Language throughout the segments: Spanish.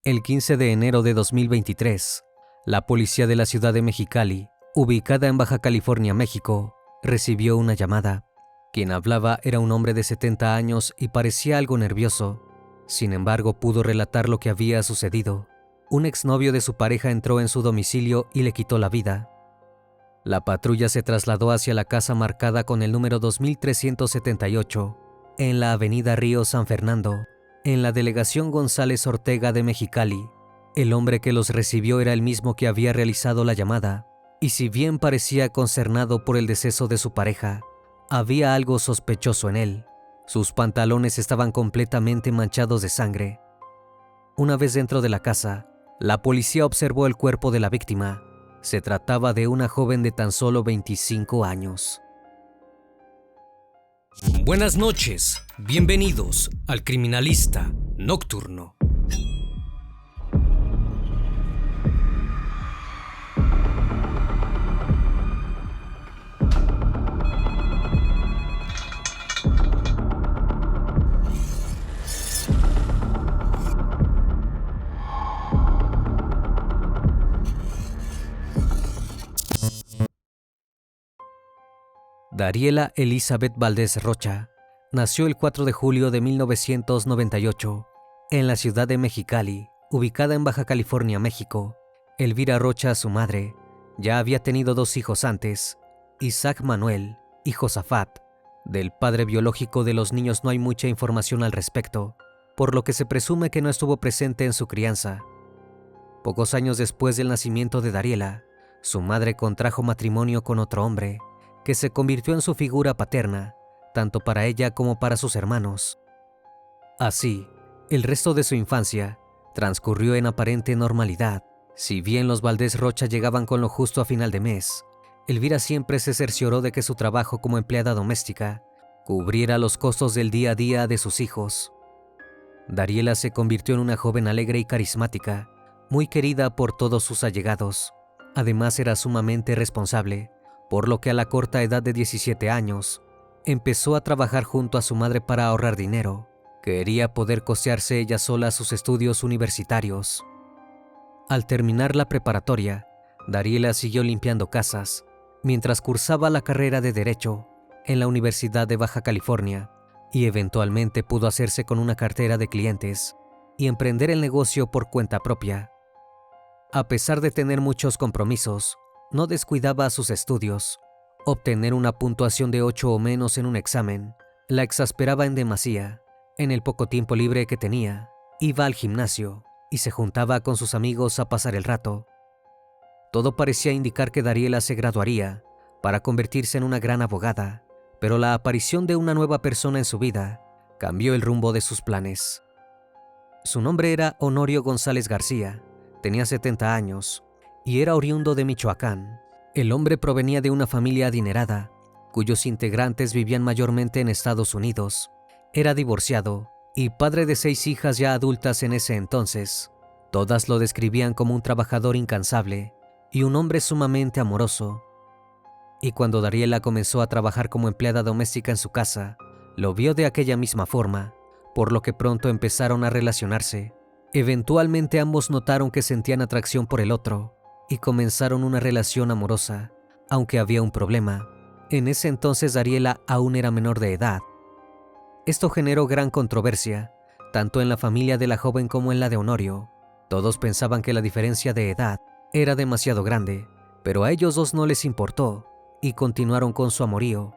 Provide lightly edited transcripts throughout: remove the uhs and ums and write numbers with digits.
El 15 de enero de 2023, la policía de la ciudad de Mexicali, ubicada en Baja California, México, recibió una llamada. Quien hablaba era un hombre de 70 años y parecía algo nervioso. Sin embargo, pudo relatar lo que había sucedido. Un exnovio de su pareja entró en su domicilio y le quitó la vida. La patrulla se trasladó hacia la casa marcada con el número 2378, en la avenida Río San Fernando, en la delegación González Ortega de Mexicali. El hombre que los recibió era el mismo que había realizado la llamada, y si bien parecía consternado por el deceso de su pareja, había algo sospechoso en él. Sus pantalones estaban completamente manchados de sangre. Una vez dentro de la casa, la policía observó el cuerpo de la víctima. Se trataba de una joven de tan solo 25 años. Buenas noches, bienvenidos al Criminalista Nocturno. Dariela Elizabeth Valdés Rocha nació el 4 de julio de 1998 en la ciudad de Mexicali, ubicada en Baja California, México. Elvira Rocha, su madre, ya había tenido 2 hijos antes, Isaac Manuel y Josafat. Del padre biológico de los niños no hay mucha información al respecto, por lo que se presume que no estuvo presente en su crianza. Pocos años después del nacimiento de Dariela, su madre contrajo matrimonio con otro hombre, que se convirtió en su figura paterna, tanto para ella como para sus hermanos. Así, el resto de su infancia transcurrió en aparente normalidad. Si bien los Valdés Rocha llegaban con lo justo a final de mes, Elvira siempre se cercioró de que su trabajo como empleada doméstica cubriera los costos del día a día de sus hijos. Dariela se convirtió en una joven alegre y carismática, muy querida por todos sus allegados. Además, era sumamente responsable, por lo que a la corta edad de 17 años, empezó a trabajar junto a su madre para ahorrar dinero. Quería poder costearse ella sola sus estudios universitarios. Al terminar la preparatoria, Dariela siguió limpiando casas, mientras cursaba la carrera de Derecho en la Universidad de Baja California, y eventualmente pudo hacerse con una cartera de clientes y emprender el negocio por cuenta propia. A pesar de tener muchos compromisos, no descuidaba sus estudios. Obtener una puntuación de 8 o menos en un examen la exasperaba en demasía. En el poco tiempo libre que tenía, iba al gimnasio y se juntaba con sus amigos a pasar el rato. Todo parecía indicar que Dariela se graduaría para convertirse en una gran abogada, pero la aparición de una nueva persona en su vida cambió el rumbo de sus planes. Su nombre era Honorio González García, tenía 70 años, y era oriundo de Michoacán. El hombre provenía de una familia adinerada, cuyos integrantes vivían mayormente en Estados Unidos. Era divorciado y padre de 6 hijas ya adultas en ese entonces. Todas lo describían como un trabajador incansable y un hombre sumamente amoroso. Y cuando Dariela comenzó a trabajar como empleada doméstica en su casa, lo vio de aquella misma forma, por lo que pronto empezaron a relacionarse. Eventualmente ambos notaron que sentían atracción por el otro, y comenzaron una relación amorosa, aunque había un problema. En ese entonces Dariela aún era menor de edad. Esto generó gran controversia, tanto en la familia de la joven como en la de Honorio. Todos pensaban que la diferencia de edad era demasiado grande, pero a ellos dos no les importó y continuaron con su amorío.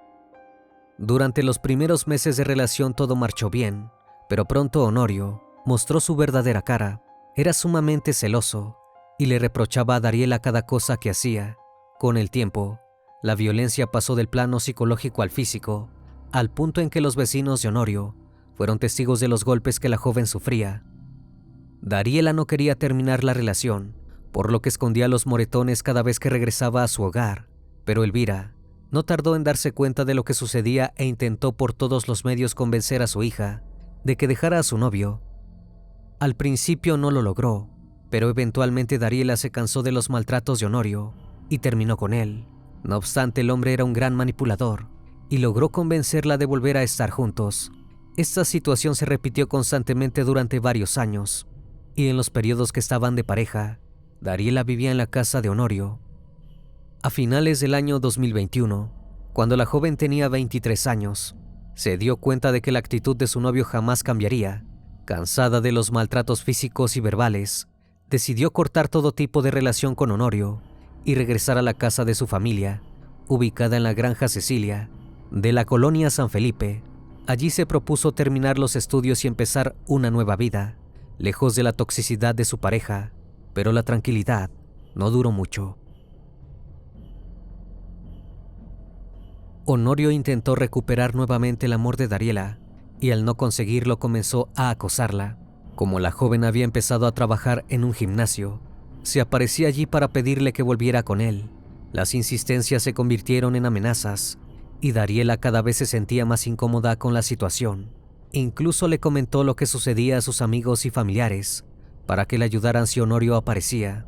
Durante los primeros meses de relación todo marchó bien, pero pronto Honorio mostró su verdadera cara. Era sumamente celoso y le reprochaba a Dariela cada cosa que hacía. Con el tiempo, la violencia pasó del plano psicológico al físico, al punto en que los vecinos de Honorio fueron testigos de los golpes que la joven sufría. Dariela no quería terminar la relación, por lo que escondía los moretones cada vez que regresaba a su hogar, pero Elvira no tardó en darse cuenta de lo que sucedía e intentó por todos los medios convencer a su hija de que dejara a su novio. Al principio no lo logró, pero eventualmente Dariela se cansó de los maltratos de Honorio y terminó con él. No obstante, el hombre era un gran manipulador y logró convencerla de volver a estar juntos. Esta situación se repitió constantemente durante varios años. y en los periodos que estaban de pareja, Dariela vivía en la casa de Honorio. A finales del año 2021, cuando la joven tenía 23 años, se dio cuenta de que la actitud de su novio jamás cambiaría. Cansada de los maltratos físicos y verbales, decidió cortar todo tipo de relación con Honorio y regresar a la casa de su familia, ubicada en la Granja Cecilia, de la colonia San Felipe. Allí se propuso terminar los estudios y empezar una nueva vida, lejos de la toxicidad de su pareja, pero la tranquilidad no duró mucho. Honorio intentó recuperar nuevamente el amor de Dariela y al no conseguirlo comenzó a acosarla. Como la joven había empezado a trabajar en un gimnasio, se aparecía allí para pedirle que volviera con él. Las insistencias se convirtieron en amenazas y Dariela cada vez se sentía más incómoda con la situación. Incluso le comentó lo que sucedía a sus amigos y familiares para que le ayudaran si Honorio aparecía.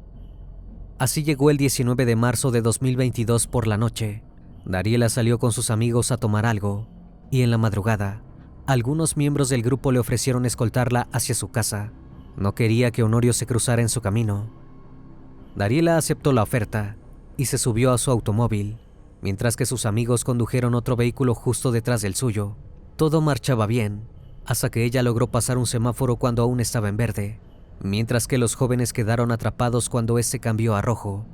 Así llegó el 19 de marzo de 2022 por la noche. Dariela salió con sus amigos a tomar algo y en la madrugada, algunos miembros del grupo le ofrecieron escoltarla hacia su casa. No quería que Honorio se cruzara en su camino. Dariela aceptó la oferta y se subió a su automóvil, mientras que sus amigos condujeron otro vehículo justo detrás del suyo. Todo marchaba bien, hasta que ella logró pasar un semáforo cuando aún estaba en verde, mientras que los jóvenes quedaron atrapados cuando este cambió a rojo.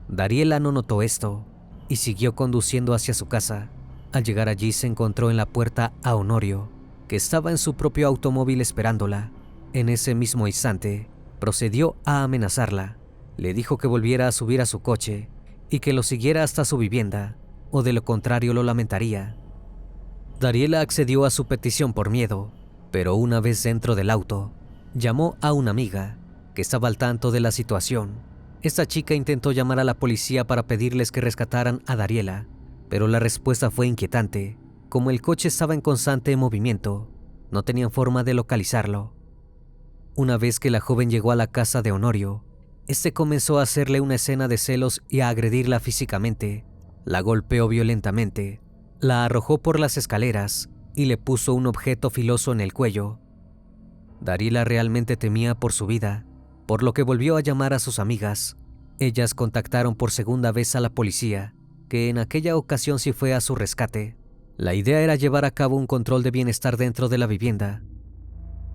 Dariela no notó esto y siguió conduciendo hacia su casa. Al llegar allí se encontró en la puerta a Honorio, que estaba en su propio automóvil esperándola. En ese mismo instante, procedió a amenazarla. Le dijo que volviera a subir a su coche y que lo siguiera hasta su vivienda, o de lo contrario lo lamentaría. Dariela accedió a su petición por miedo, pero una vez dentro del auto, llamó a una amiga que estaba al tanto de la situación. Esta chica intentó llamar a la policía para pedirles que rescataran a Dariela, pero la respuesta fue inquietante. Como el coche estaba en constante movimiento, no tenían forma de localizarlo. Una vez que la joven llegó a la casa de Honorio, este comenzó a hacerle una escena de celos y a agredirla físicamente. La golpeó violentamente, la arrojó por las escaleras y le puso un objeto filoso en el cuello. Dariela realmente temía por su vida, por lo que volvió a llamar a sus amigas. Ellas contactaron por segunda vez a la policía, que en aquella ocasión sí fue a su rescate. La idea era llevar a cabo un control de bienestar dentro de la vivienda.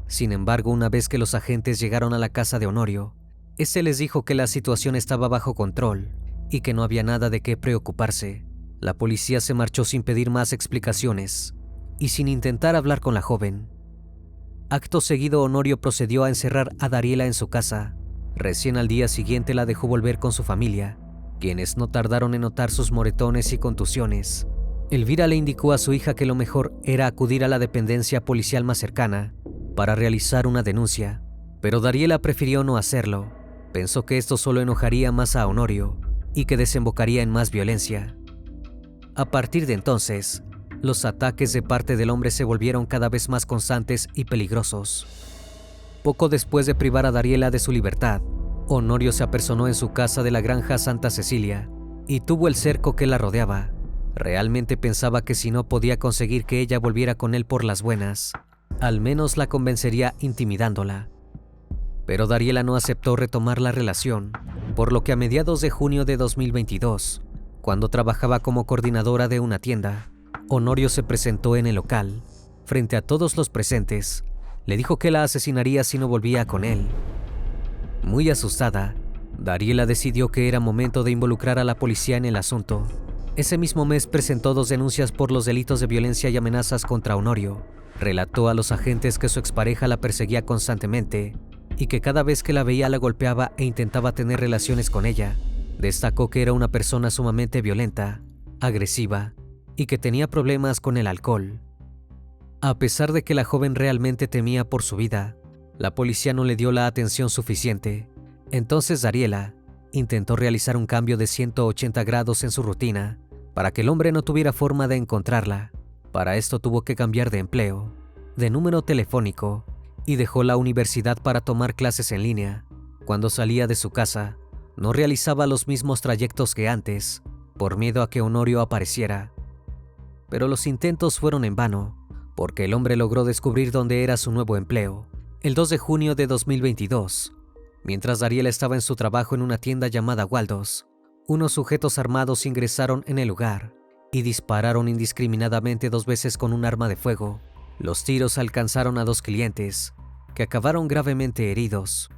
Sin embargo, una vez que los agentes llegaron a la casa de Honorio, este les dijo que la situación estaba bajo control y que no había nada de qué preocuparse. La policía se marchó sin pedir más explicaciones y sin intentar hablar con la joven. Acto seguido, Honorio procedió a encerrar a Dariela en su casa. Recién al día siguiente la dejó volver con su familia, quienes no tardaron en notar sus moretones y contusiones. Elvira le indicó a su hija que lo mejor era acudir a la dependencia policial más cercana para realizar una denuncia, pero Dariela prefirió no hacerlo. Pensó que esto solo enojaría más a Honorio y que desembocaría en más violencia. A partir de entonces, los ataques de parte del hombre se volvieron cada vez más constantes y peligrosos. Poco después de privar a Dariela de su libertad, Honorio se apersonó en su casa de la Granja Santa Cecilia y tuvo el cerco que la rodeaba. Realmente pensaba que si no podía conseguir que ella volviera con él por las buenas, al menos la convencería intimidándola. Pero Dariela no aceptó retomar la relación, por lo que a mediados de junio de 2022, cuando trabajaba como coordinadora de una tienda, Honorio se presentó en el local. Frente a todos los presentes, le dijo que la asesinaría si no volvía con él. Muy asustada, Dariela decidió que era momento de involucrar a la policía en el asunto. Ese mismo mes presentó 2 denuncias por los delitos de violencia y amenazas contra Honorio. Relató a los agentes que su expareja la perseguía constantemente y que cada vez que la veía la golpeaba e intentaba tener relaciones con ella. Destacó que era una persona sumamente violenta, agresiva y que tenía problemas con el alcohol. A pesar de que la joven realmente temía por su vida, la policía no le dio la atención suficiente. Entonces Dariela intentó realizar un cambio de 180 grados en su rutina para que el hombre no tuviera forma de encontrarla. Para esto tuvo que cambiar de empleo, de número telefónico y dejó la universidad para tomar clases en línea. Cuando salía de su casa, no realizaba los mismos trayectos que antes, por miedo a que Honorio apareciera. Pero los intentos fueron en vano, porque el hombre logró descubrir dónde era su nuevo empleo. El 2 de junio de 2022, mientras Dariela estaba en su trabajo en una tienda llamada Waldos, unos sujetos armados ingresaron en el lugar y dispararon indiscriminadamente 2 veces con un arma de fuego. Los tiros alcanzaron a 2 clientes, que acabaron gravemente heridos.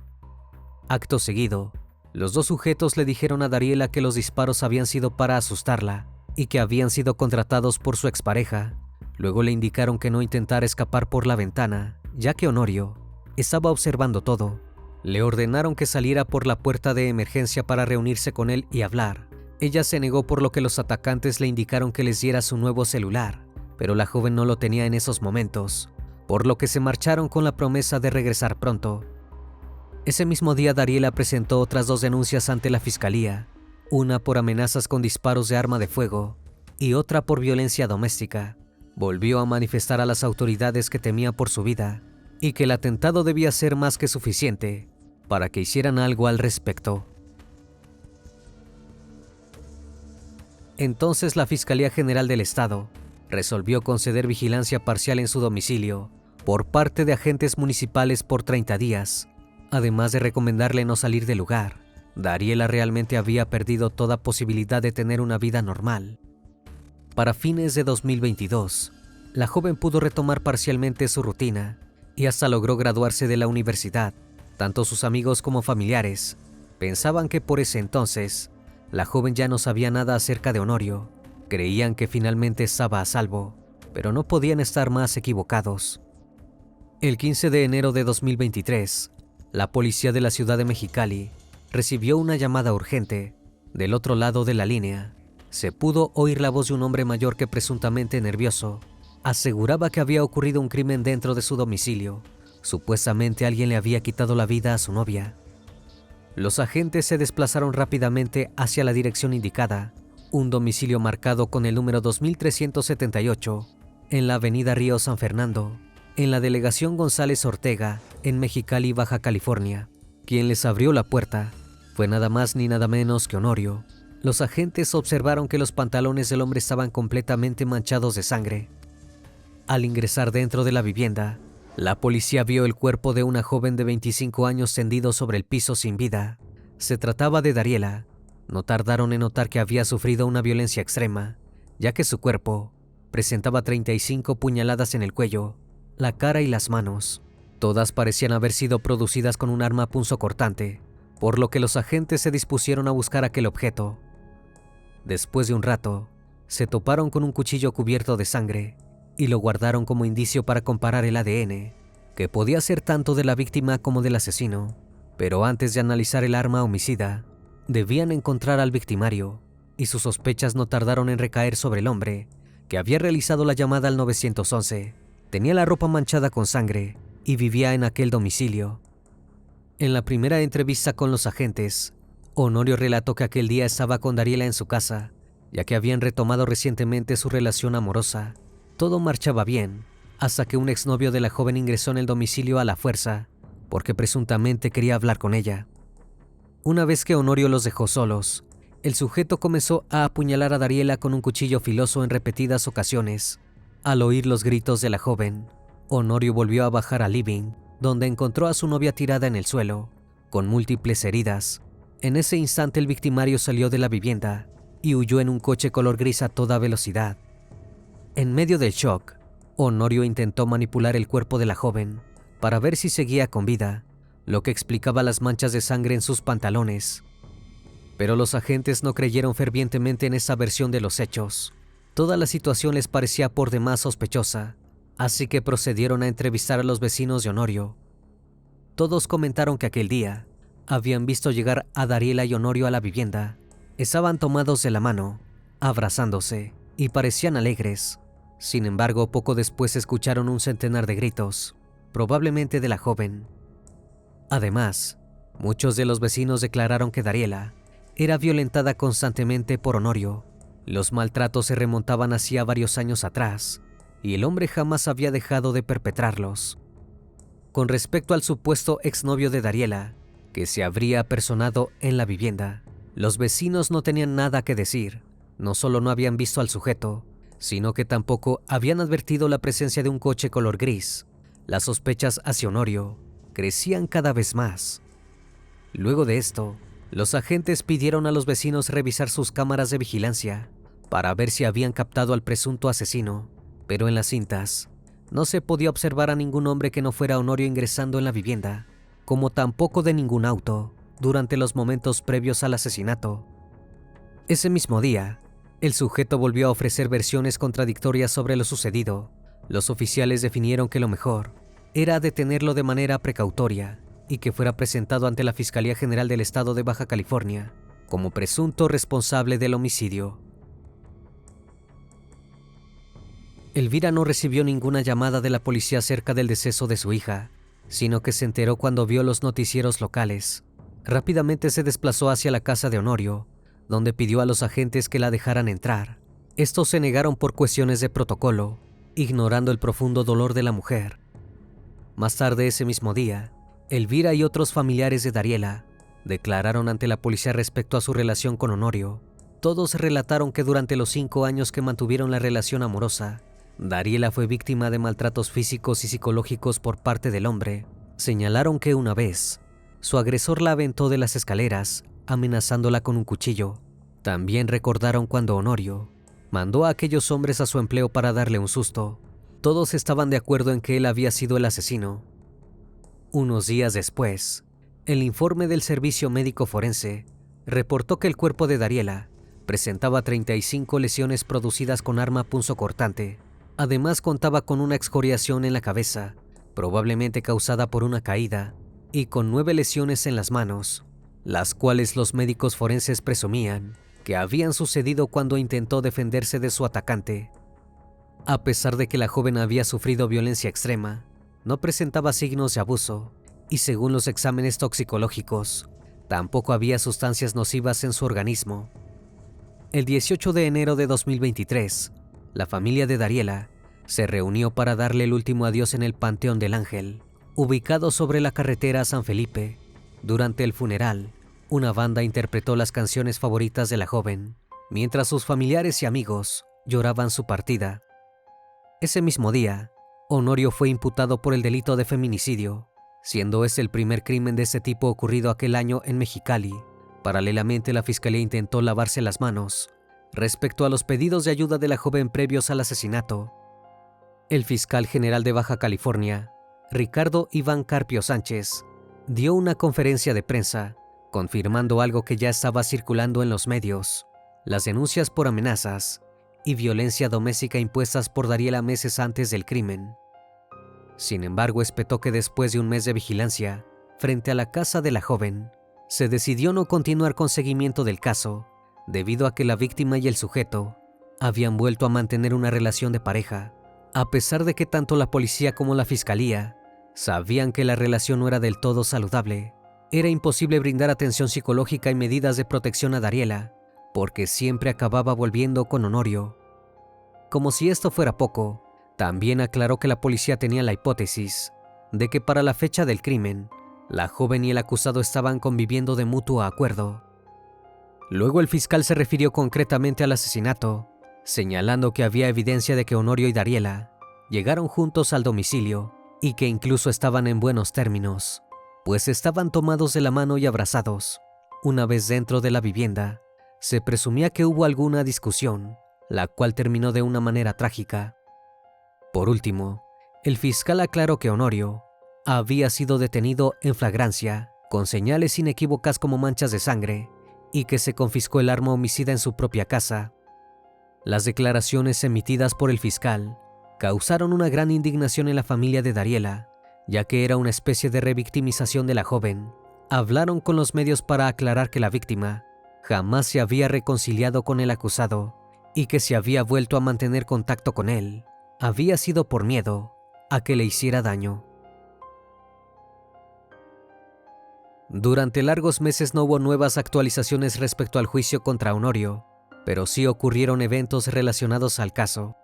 Acto seguido, los 2 sujetos le dijeron a Dariela que los disparos habían sido para asustarla y que habían sido contratados por su expareja. Luego le indicaron que no intentara escapar por la ventana, ya que Honorio estaba observando todo. Le ordenaron que saliera por la puerta de emergencia para reunirse con él y hablar. Ella se negó, por lo que los atacantes le indicaron que les diera su nuevo celular, pero la joven no lo tenía en esos momentos, por lo que se marcharon con la promesa de regresar pronto. Ese mismo día Dariela presentó otras 2 denuncias ante la fiscalía, una por amenazas con disparos de arma de fuego y otra por violencia doméstica. Volvió a manifestar a las autoridades que temía por su vida y que el atentado debía ser más que suficiente para que hicieran algo al respecto. Entonces la Fiscalía General del Estado resolvió conceder vigilancia parcial en su domicilio por parte de agentes municipales por 30 días, además de recomendarle no salir del lugar. Dariela realmente había perdido toda posibilidad de tener una vida normal. Para fines de 2022, la joven pudo retomar parcialmente su rutina y hasta logró graduarse de la universidad. Tanto sus amigos como familiares pensaban que por ese entonces la joven ya no sabía nada acerca de Honorio. Creían que finalmente estaba a salvo, pero no podían estar más equivocados. El 15 de enero de 2023, la policía de la ciudad de Mexicali recibió una llamada urgente. Del otro lado de la línea, se pudo oír la voz de un hombre mayor que, presuntamente nervioso, aseguraba que había ocurrido un crimen dentro de su domicilio. Supuestamente alguien le había quitado la vida a su novia. Los agentes se desplazaron rápidamente hacia la dirección indicada, un domicilio marcado con el número 2378, en la avenida Río San Fernando, en la delegación González Ortega, en Mexicali, Baja California. Quien les abrió la puerta fue nada más ni nada menos que Honorio. Los agentes observaron que los pantalones del hombre estaban completamente manchados de sangre. Al ingresar dentro de la vivienda, la policía vio el cuerpo de una joven de 25 años tendido sobre el piso sin vida. Se trataba de Dariela. No tardaron en notar que había sufrido una violencia extrema, ya que su cuerpo presentaba 35 puñaladas en el cuello, la cara y las manos. Todas parecían haber sido producidas con un arma punzocortante, por lo que los agentes se dispusieron a buscar aquel objeto. Después de un rato, se toparon con un cuchillo cubierto de sangre y lo guardaron como indicio para comparar el ADN, que podía ser tanto de la víctima como del asesino. Pero antes de analizar el arma homicida, debían encontrar al victimario, y sus sospechas no tardaron en recaer sobre el hombre que había realizado la llamada al 911. Tenía la ropa manchada con sangre y vivía en aquel domicilio. En la primera entrevista con los agentes, Honorio relató que aquel día estaba con Dariela en su casa, ya que habían retomado recientemente su relación amorosa. Todo marchaba bien, hasta que un exnovio de la joven ingresó en el domicilio a la fuerza, porque presuntamente quería hablar con ella. Una vez que Honorio los dejó solos, el sujeto comenzó a apuñalar a Dariela con un cuchillo filoso en repetidas ocasiones. Al oír los gritos de la joven, Honorio volvió a bajar al living, donde encontró a su novia tirada en el suelo, con múltiples heridas. En ese instante el victimario salió de la vivienda y huyó en un coche color gris a toda velocidad. En medio del shock, Honorio intentó manipular el cuerpo de la joven para ver si seguía con vida, lo que explicaba las manchas de sangre en sus pantalones. Pero los agentes no creyeron fervientemente en esa versión de los hechos. Toda la situación les parecía por demás sospechosa, así que procedieron a entrevistar a los vecinos de Honorio. Todos comentaron que aquel día habían visto llegar a Dariela y Honorio a la vivienda. Estaban tomados de la mano, abrazándose, y parecían alegres. Sin embargo, poco después escucharon un centenar de gritos, probablemente de la joven. Además, muchos de los vecinos declararon que Dariela era violentada constantemente por Honorio. Los maltratos se remontaban hacia varios años atrás, y el hombre jamás había dejado de perpetrarlos. Con respecto al supuesto exnovio de Dariela, que se habría apersonado en la vivienda, los vecinos no tenían nada que decir. No solo no habían visto al sujeto, sino que tampoco habían advertido la presencia de un coche color gris. Las sospechas hacia Honorio crecían cada vez más. Luego de esto, los agentes pidieron a los vecinos revisar sus cámaras de vigilancia para ver si habían captado al presunto asesino, pero en las cintas no se podía observar a ningún hombre que no fuera Honorio ingresando en la vivienda, como tampoco de ningún auto durante los momentos previos al asesinato. Ese mismo día, el sujeto volvió a ofrecer versiones contradictorias sobre lo sucedido. Los oficiales definieron que lo mejor era detenerlo de manera precautoria y que fuera presentado ante la Fiscalía General del Estado de Baja California como presunto responsable del homicidio. Elvira no recibió ninguna llamada de la policía acerca del deceso de su hija, sino que se enteró cuando vio los noticieros locales. Rápidamente se desplazó hacia la casa de Honorio, donde pidió a los agentes que la dejaran entrar. Estos se negaron por cuestiones de protocolo, ignorando el profundo dolor de la mujer. Más tarde ese mismo día, Elvira y otros familiares de Dariela declararon ante la policía respecto a su relación con Honorio. Todos relataron que durante los 5 años que mantuvieron la relación amorosa, Dariela fue víctima de maltratos físicos y psicológicos por parte del hombre. Señalaron que una vez, su agresor la aventó de las escaleras, amenazándola con un cuchillo. También recordaron cuando Honorio mandó a aquellos hombres a su empleo para darle un susto. Todos estaban de acuerdo en que él había sido el asesino. Unos días después, el informe del Servicio Médico Forense reportó que el cuerpo de Dariela presentaba 35 lesiones producidas con arma punzocortante. Además contaba con una excoriación en la cabeza, probablemente causada por una caída, y con 9 lesiones en las manos, las cuales los médicos forenses presumían que habían sucedido cuando intentó defenderse de su atacante. A pesar de que la joven había sufrido violencia extrema, no presentaba signos de abuso y según los exámenes toxicológicos, tampoco había sustancias nocivas en su organismo. El 18 de enero de 2023, la familia de Dariela se reunió para darle el último adiós en el Panteón del Ángel, ubicado sobre la carretera a San Felipe. Durante el funeral, una banda interpretó las canciones favoritas de la joven, mientras sus familiares y amigos lloraban su partida. Ese mismo día, Honorio fue imputado por el delito de feminicidio, siendo ese el primer crimen de ese tipo ocurrido aquel año en Mexicali. Paralelamente, la fiscalía intentó lavarse las manos respecto a los pedidos de ayuda de la joven previos al asesinato. El fiscal general de Baja California, Ricardo Iván Carpio Sánchez, dio una conferencia de prensa confirmando algo que ya estaba circulando en los medios: las denuncias por amenazas y violencia doméstica impuestas por Dariela meses antes del crimen. Sin embargo, espetó que después de un mes de vigilancia frente a la casa de la joven, se decidió no continuar con seguimiento del caso, debido a que la víctima y el sujeto habían vuelto a mantener una relación de pareja, a pesar de que tanto la policía como la fiscalía sabían que la relación no era del todo saludable. Era imposible brindar atención psicológica y medidas de protección a Dariela, porque siempre acababa volviendo con Honorio. Como si esto fuera poco, también aclaró que la policía tenía la hipótesis de que para la fecha del crimen, la joven y el acusado estaban conviviendo de mutuo acuerdo. Luego el fiscal se refirió concretamente al asesinato, señalando que había evidencia de que Honorio y Dariela llegaron juntos al domicilio y que incluso estaban en buenos términos, pues estaban tomados de la mano y abrazados. Una vez dentro de la vivienda, se presumía que hubo alguna discusión, la cual terminó de una manera trágica. Por último, el fiscal aclaró que Honorio había sido detenido en flagrancia, con señales inequívocas como manchas de sangre, y que se confiscó el arma homicida en su propia casa. Las declaraciones emitidas por el fiscal causaron una gran indignación en la familia de Dariela, ya que era una especie de revictimización de la joven. Hablaron con los medios para aclarar que la víctima jamás se había reconciliado con el acusado y que si había vuelto a mantener contacto con él, había sido por miedo a que le hiciera daño. Durante largos meses no hubo nuevas actualizaciones respecto al juicio contra Honorio, pero sí ocurrieron eventos relacionados al caso.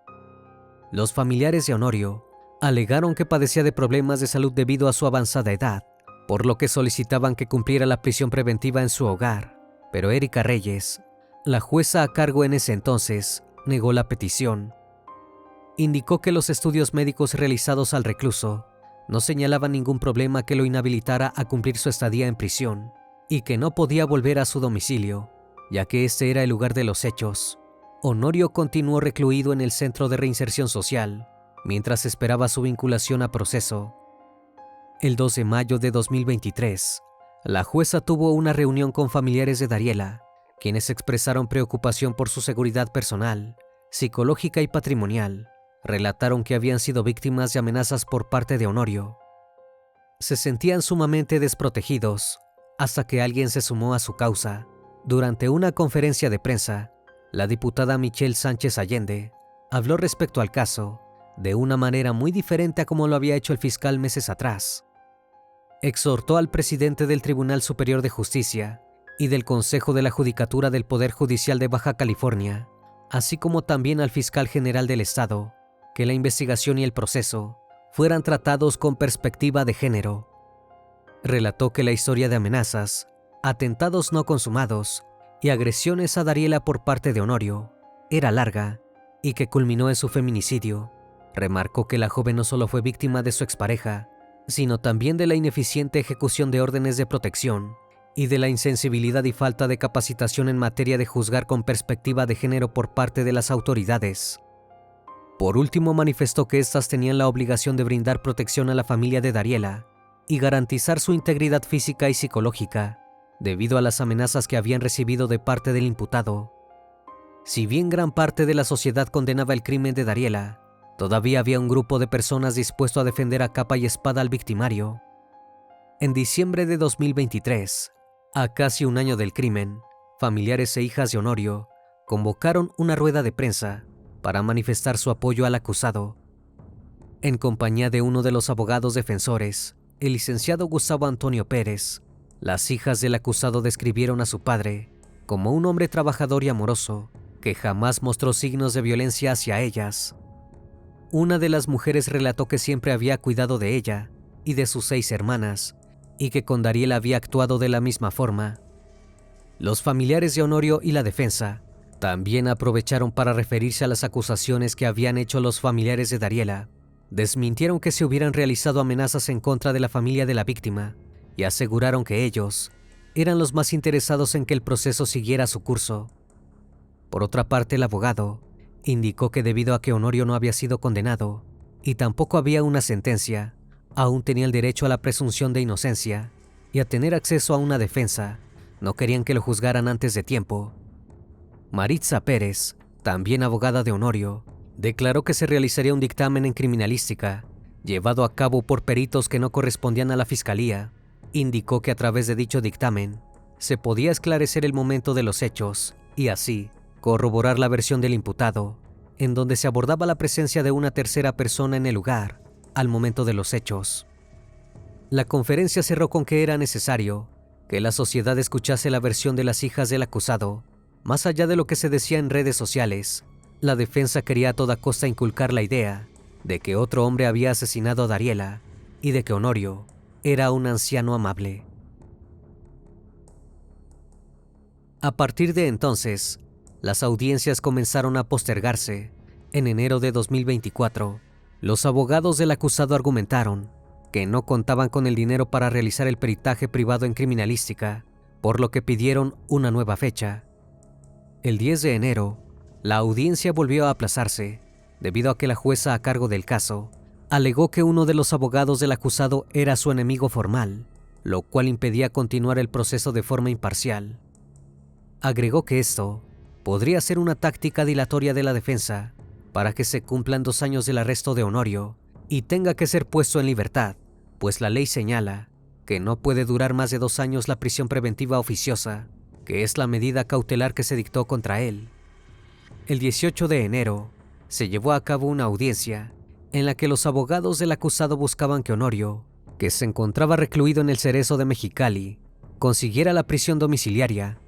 Los familiares de Honorio alegaron que padecía de problemas de salud debido a su avanzada edad, por lo que solicitaban que cumpliera la prisión preventiva en su hogar, pero Erika Reyes, la jueza a cargo en ese entonces, negó la petición. Indicó que los estudios médicos realizados al recluso no señalaba ningún problema que lo inhabilitara a cumplir su estadía en prisión y que no podía volver a su domicilio, ya que este era el lugar de los hechos. Honorio continuó recluido en el Centro de Reinserción Social mientras esperaba su vinculación a proceso. El 2 de mayo de 2023, la jueza tuvo una reunión con familiares de Dariela, quienes expresaron preocupación por su seguridad personal, psicológica y patrimonial. Relataron que habían sido víctimas de amenazas por parte de Honorio. Se sentían sumamente desprotegidos hasta que alguien se sumó a su causa. Durante una conferencia de prensa, la diputada Michelle Sánchez Allende habló respecto al caso de una manera muy diferente a como lo había hecho el fiscal meses atrás. Exhortó al presidente del Tribunal Superior de Justicia y del Consejo de la Judicatura del Poder Judicial de Baja California, así como también al fiscal general del Estado, que la investigación y el proceso fueran tratados con perspectiva de género. Relató que la historia de amenazas, atentados no consumados y agresiones a Dariela por parte de Honorio era larga y que culminó en su feminicidio. Remarcó que la joven no solo fue víctima de su expareja, sino también de la ineficiente ejecución de órdenes de protección y de la insensibilidad y falta de capacitación en materia de juzgar con perspectiva de género por parte de las autoridades. Por último, manifestó que éstas tenían la obligación de brindar protección a la familia de Dariela y garantizar su integridad física y psicológica, debido a las amenazas que habían recibido de parte del imputado. Si bien gran parte de la sociedad condenaba el crimen de Dariela, todavía había un grupo de personas dispuesto a defender a capa y espada al victimario. En diciembre de 2023, a casi un año del crimen, familiares e hijas de Honorio convocaron una rueda de prensa para manifestar su apoyo al acusado. En compañía de uno de los abogados defensores, el licenciado Gustavo Antonio Pérez, las hijas del acusado describieron a su padre como un hombre trabajador y amoroso que jamás mostró signos de violencia hacia ellas. Una de las mujeres relató que siempre había cuidado de ella y de sus 6 hermanas, y que con Dariela había actuado de la misma forma. Los familiares de Honorio y la defensa también aprovecharon para referirse a las acusaciones que habían hecho los familiares de Dariela. Desmintieron que se hubieran realizado amenazas en contra de la familia de la víctima y aseguraron que ellos eran los más interesados en que el proceso siguiera su curso. Por otra parte, el abogado indicó que debido a que Honorio no había sido condenado y tampoco había una sentencia, aún tenía el derecho a la presunción de inocencia y a tener acceso a una defensa. No querían que lo juzgaran antes de tiempo. Maritza Pérez, también abogada de Honorio, declaró que se realizaría un dictamen en criminalística, llevado a cabo por peritos que no correspondían a la fiscalía. Indicó que a través de dicho dictamen se podía esclarecer el momento de los hechos y así corroborar la versión del imputado, en donde se abordaba la presencia de una tercera persona en el lugar al momento de los hechos. La conferencia cerró con que era necesario que la sociedad escuchase la versión de las hijas del acusado. Más allá de lo que se decía en redes sociales, la defensa quería a toda costa inculcar la idea de que otro hombre había asesinado a Dariela y de que Honorio era un anciano amable. A partir de entonces, las audiencias comenzaron a postergarse. En enero de 2024, los abogados del acusado argumentaron que no contaban con el dinero para realizar el peritaje privado en criminalística, por lo que pidieron una nueva fecha. El 10 de enero, la audiencia volvió a aplazarse, debido a que la jueza a cargo del caso alegó que uno de los abogados del acusado era su enemigo formal, lo cual impedía continuar el proceso de forma imparcial. Agregó que esto podría ser una táctica dilatoria de la defensa para que se cumplan 2 años del arresto de Honorio y tenga que ser puesto en libertad, pues la ley señala que no puede durar más de 2 años la prisión preventiva oficiosa, que es la medida cautelar que se dictó contra él. El 18 de enero se llevó a cabo una audiencia en la que los abogados del acusado buscaban que Honorio, que se encontraba recluido en el Cerezo de Mexicali, consiguiera la prisión domiciliaria.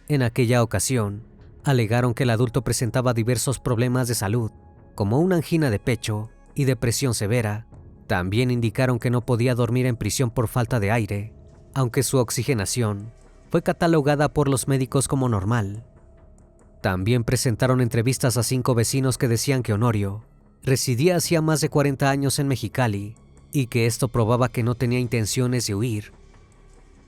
En aquella ocasión, alegaron que el adulto presentaba diversos problemas de salud, como una angina de pecho y depresión severa. También indicaron que no podía dormir en prisión por falta de aire, aunque su oxigenación fue catalogada por los médicos como normal. También presentaron entrevistas a 5 vecinos que decían que Honorio residía hacía más de 40 años en Mexicali y que esto probaba que no tenía intenciones de huir.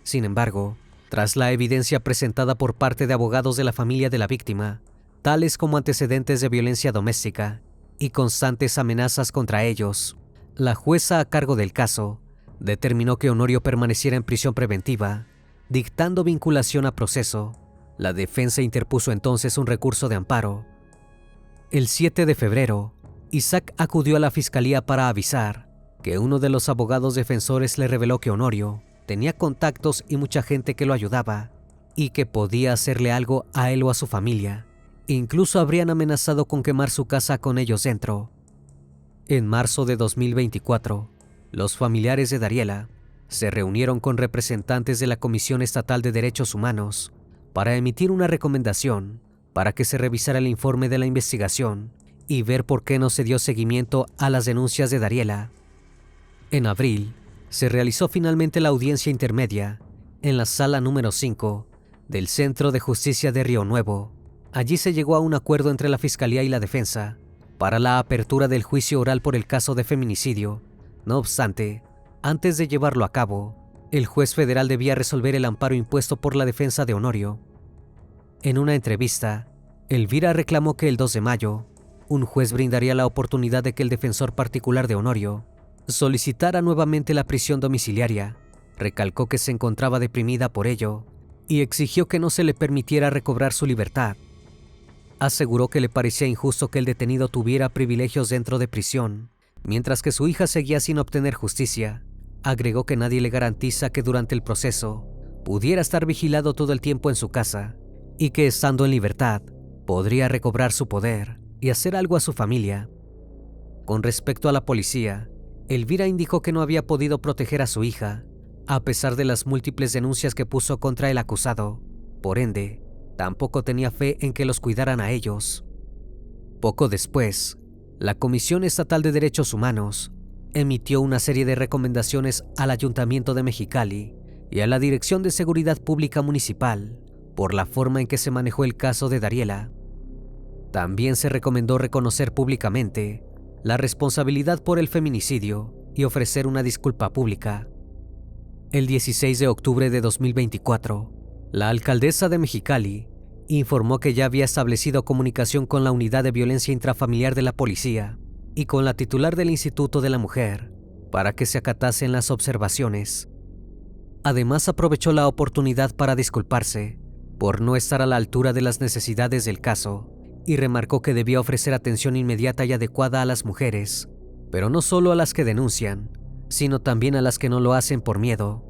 Sin embargo, tras la evidencia presentada por parte de abogados de la familia de la víctima, tales como antecedentes de violencia doméstica y constantes amenazas contra ellos, la jueza a cargo del caso determinó que Honorio permaneciera en prisión preventiva, dictando vinculación a proceso. La defensa interpuso entonces un recurso de amparo. El 7 de febrero, Isaac acudió a la fiscalía para avisar que uno de los abogados defensores le reveló que Honorio tenía contactos y mucha gente que lo ayudaba y que podía hacerle algo a él o a su familia. Incluso habrían amenazado con quemar su casa con ellos dentro. En marzo de 2024, los familiares de Dariela se reunieron con representantes de la Comisión Estatal de Derechos Humanos para emitir una recomendación para que se revisara el informe de la investigación y ver por qué no se dio seguimiento a las denuncias de Dariela. En abril, se realizó finalmente la audiencia intermedia en la sala número 5 del Centro de Justicia de Río Nuevo. Allí se llegó a un acuerdo entre la Fiscalía y la defensa para la apertura del juicio oral por el caso de feminicidio. No obstante, antes de llevarlo a cabo, el juez federal debía resolver el amparo impuesto por la defensa de Honorio. En una entrevista, Elvira reclamó que el 2 de mayo, un juez brindaría la oportunidad de que el defensor particular de Honorio solicitara nuevamente la prisión domiciliaria. Recalcó que se encontraba deprimida por ello y exigió que no se le permitiera recobrar su libertad. Aseguró que le parecía injusto que el detenido tuviera privilegios dentro de prisión, mientras que su hija seguía sin obtener justicia. Agregó que nadie le garantiza que durante el proceso pudiera estar vigilado todo el tiempo en su casa y que estando en libertad podría recobrar su poder y hacer algo a su familia. Con respecto a la policía, Elvira indicó que no había podido proteger a su hija, a pesar de las múltiples denuncias que puso contra el acusado. Por ende, tampoco tenía fe en que los cuidaran a ellos. Poco después, la Comisión Estatal de Derechos Humanos emitió una serie de recomendaciones al Ayuntamiento de Mexicali y a la Dirección de Seguridad Pública Municipal por la forma en que se manejó el caso de Dariela. También se recomendó reconocer públicamente la responsabilidad por el feminicidio y ofrecer una disculpa pública. El 16 de octubre de 2024, la alcaldesa de Mexicali informó que ya había establecido comunicación con la Unidad de Violencia Intrafamiliar de la Policía y con la titular del Instituto de la Mujer para que se acatasen las observaciones. Además, aprovechó la oportunidad para disculparse por no estar a la altura de las necesidades del caso y remarcó que debía ofrecer atención inmediata y adecuada a las mujeres, pero no solo a las que denuncian, sino también a las que no lo hacen por miedo.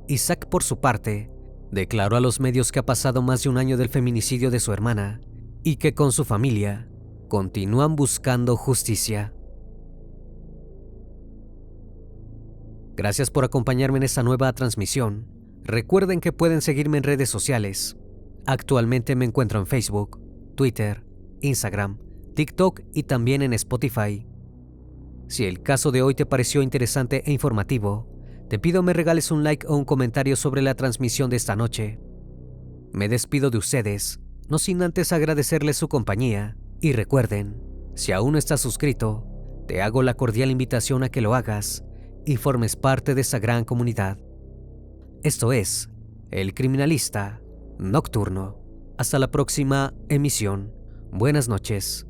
Isaac, por su parte, declaró a los medios que ha pasado más de un año del feminicidio de su hermana y que con su familia continúan buscando justicia. Gracias por acompañarme en esta nueva transmisión. Recuerden que pueden seguirme en redes sociales. Actualmente me encuentro en Facebook, Twitter, Instagram, TikTok y también en Spotify. Si el caso de hoy te pareció interesante e informativo, te pido me regales un like o un comentario sobre la transmisión de esta noche. Me despido de ustedes, no sin antes agradecerles su compañía, y recuerden, si aún no estás suscrito, te hago la cordial invitación a que lo hagas y formes parte de esta gran comunidad. Esto es El Criminalista Nocturno. Hasta la próxima emisión. Buenas noches.